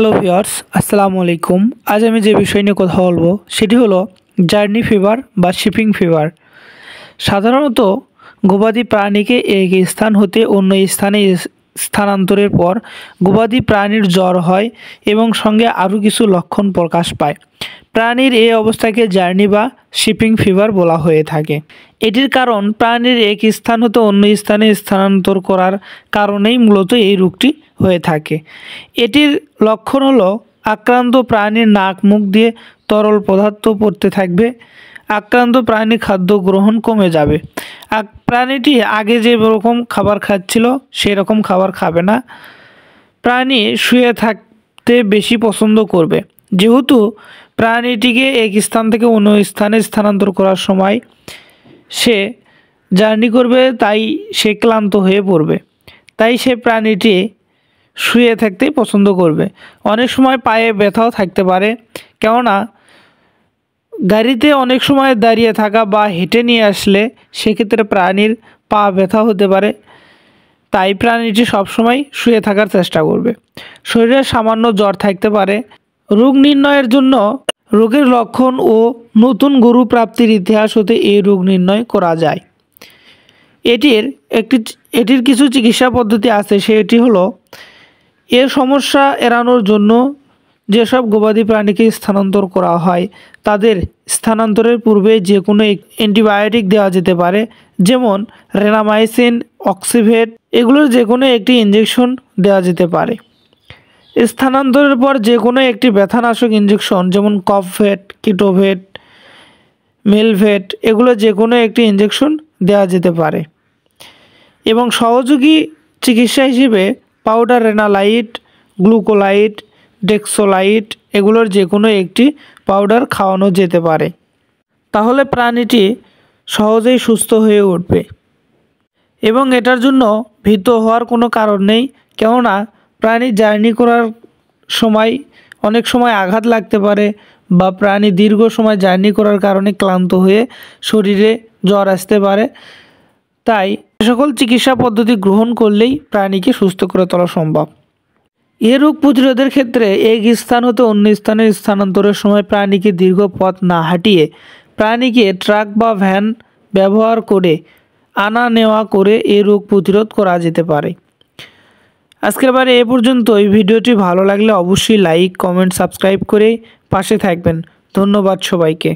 Hello viewers, আসসালামু আলাইকুম। আজ আমি যে বিষয় নিয়ে কথা বলবো সেটি হলো জার্নি ফিভার বা শিপিং ফিভার। সাধারণত গবাদি প্রাণীকে এক স্থান হতে অন্য স্থানে স্থানান্তরের পর গবাদি প্রাণীর জ্বর হয় এবং সঙ্গে আরও কিছু লক্ষণ প্রকাশ পায়। প্রাণীর এই অবস্থাকে জার্নি বা শিপিং ফিভার বলা হয়ে থাকে। এটির কারণ প্রাণীর এক স্থান হতে অন্য স্থানে স্থানান্তর করার কারণেই মূলত এই রোগটি হয়ে থাকে। এটির লক্ষণ হলো আক্রান্ত প্রাণীর নাক মুখ দিয়ে তরল পদার্থ পড়তে থাকবে। আক্রান্ত প্রাণী খাদ্য গ্রহণ কমে যাবে। প্রাণীটি আগে যে রকম খাবার খাচ্ছিল সেই রকম খাবার খাবে না। প্রাণী শুয়ে থাকতে বেশি পছন্দ করবে। যেহেতু প্রাণীটিকে এক স্থান থেকে অন্য স্থানে স্থানান্তর করার সময় সে জার্নি করবে, তাই সে ক্লান্ত হয়ে পড়বে। তাই সে প্রাণীটি শুয়ে থাকতেই পছন্দ করবে। অনেক সময় পায়ে ব্যথাও থাকতে পারে, কেননা গাড়িতে অনেক সময় দাঁড়িয়ে থাকা বা হেঁটে নিয়ে আসলে সেক্ষেত্রে প্রাণীর পা ব্যথা হতে পারে। তাই প্রাণীটি সবসময় শুয়ে থাকার চেষ্টা করবে। শরীরে সামান্য জ্বর থাকতে পারে। রোগ নির্ণয়ের জন্য রোগের লক্ষণ ও নতুন গরু প্রাপ্তির ইতিহাস হতে এই রোগ নির্ণয় করা যায়। এটির কিছু চিকিৎসা পদ্ধতি আছে, সেটি হলো এর সমস্যা এড়ানোর জন্য যেসব গবাদি প্রাণীকে স্থানান্তর করা হয় তাদের স্থানান্তরের পূর্বে যে কোনো অ্যান্টিবায়োটিক দেওয়া যেতে পারে, যেমন রেনামাইসিন, অক্সিভেট, এগুলোর যে কোনো একটি ইঞ্জেকশন দেওয়া যেতে পারে। স্থানান্তরের পর যে কোনো একটি ব্যথানাশক ইঞ্জেকশন, যেমন কফভেট, কিটোভেট, মেলভেট, এগুলো যে কোনো একটি ইঞ্জেকশন দেওয়া যেতে পারে। এবং সহযোগী চিকিৎসা হিসেবে পাউডার রেনালাইট, গ্লুকোলাইট, ডেক্সোলাইট, এগুলোর যে কোনো একটি পাউডার খাওয়ানো যেতে পারে। তাহলে প্রাণীটি সহজেই সুস্থ হয়ে উঠবে। এবং এটার জন্য ভীত হওয়ার কোনো কারণ নেই, কেননা প্রাণী জার্নি করার সময় অনেক সময় আঘাত লাগতে পারে বা প্রাণী দীর্ঘ সময় জার্নি করার কারণে ক্লান্ত হয়ে শরীরে জ্বর আসতে পারে। তাই সকল চিকিৎসা পদ্ধতি গ্রহণ করলেই প্রাণীকে সুস্থ করে তোলা সম্ভব। এ রোগ প্রতিরোধের ক্ষেত্রে এক স্থান হতে অন্য স্থানে স্থানান্তরের সময় প্রাণীকে দীর্ঘ পথ না হাঁটিয়ে প্রাণীকে ট্রাক বা ভ্যান ব্যবহার করে আনা নেওয়া করে এই রোগ প্রতিরোধ করা যেতে পারে। আজকের বারে এ পর্যন্ত। এই ভিডিওটি ভালো লাগলে অবশ্যই লাইক, কমেন্ট, সাবস্ক্রাইব করে পাশে থাকবেন। ধন্যবাদ সবাইকে।